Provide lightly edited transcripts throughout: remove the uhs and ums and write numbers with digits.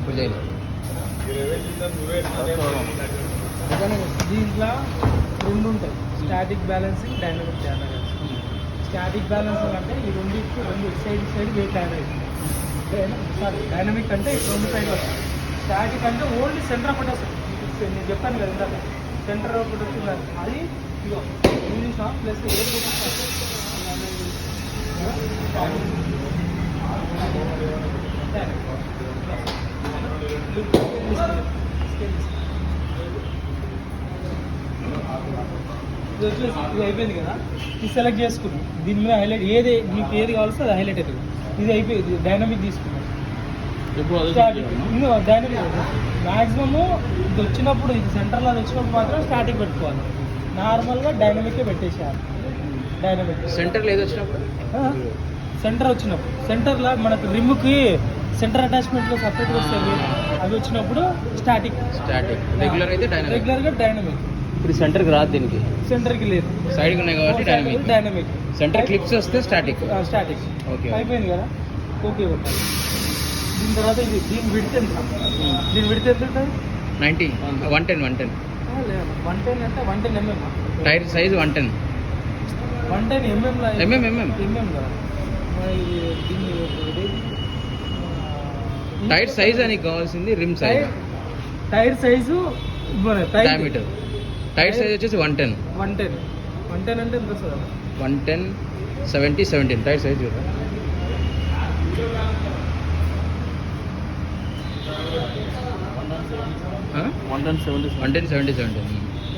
విజయ్లో. దీంట్లో రెండు ఉంటాయి, static balancing, dynamic balancing. Static balancing అంటే ఈ రెండింటికి రెండు సైడ్ వెయిట్ యాడ్ అవుతుంది. సారీ, డైనమిక్ అంటే రెండు సైడ్ వస్తుంది. స్టాటిక్ అంటే ఓన్లీ సెంటర్ ఒకటి వస్తుంది. నేను చెప్పాను కదా ఇందాక, సెంటర్ ఒకటి వస్తుంది. అది ఇదో ఇంగ్లీష్ ప్లస్ ఏది ఇది అయిపోయింది కదా, ఇది సెలెక్ట్ చేసుకున్నాం. దీని మీద హైలైట్ ఏది మీకు ఏది కావాల్సి అది హైలైట్ అవుతుంది. ఇది అయిపోయింది, డైనమిక్ తీసుకున్నాం. డైనమిక్ మ్యాక్సిమము ఇది వచ్చినప్పుడు, ఇది సెంటర్లో వచ్చినప్పుడు మాత్రం స్టాటిక్ పెట్టుకోవాలి. నార్మల్గా డైనమిక్కే పెట్టేసేయాలి. డైనమిక్ సెంటర్లో ఏది వచ్చినప్పుడు, సెంటర్ వచ్చినప్పుడు, సెంటర్లో మనకు రిమ్కి సెంటర్ అటాచ్మెంట్లో సపరేట్ వస్తాయి, అవి వచ్చినప్పుడు స్టాటిక్. రెగ్యులర్ అయితే డైనమిక్. రెగ్యులర్గా డైనమిక్. ఇప్పుడు సెంటర్కి రాదు, దీనికి సెంటర్కి లేదు, సైడ్కి ఉన్నాయి కాబట్టి డైనమిక్. సెంటర్ క్లిప్స్ వస్తే స్టాటిక్. ఓకే, అయిపోయింది కదా. ఓకే కొట్టాలి. దీని తర్వాత ఇది దీని విడ్త్ ఎంత? దీని విడ్త్ ఎంత ఉంటుంది? 90, 110 110 అంటే 110 mm. టైర్ సైజ్ 110 mm కదా. టైర్ సైజ్ అని కావాల్సింది rim size, tyre size diameter. Tyre size వచ్చేసి 110 అంటే ఎంత వస్తుంది? 110, 70, 17 టైర్ సైజ్ కదా.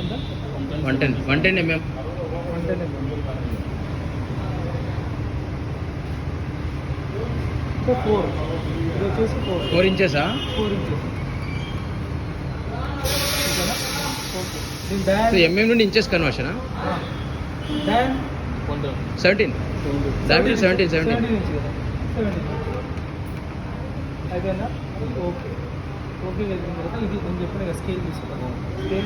ఎంత? 110 mm. 110 mm. సో 4, ఇది వచ్చేసి 4 ఇంచెసా? 4 ఇంచెస్. ఎంఎం నుండి ఇంచెస్ కన్వర్షనా? 17 17 అయిపోయిందా? ఓకే. ఓకే, వెళ్ళిన తర్వాత ఇది నేను చెప్పిన స్కేల్ తీసుకోవాలి.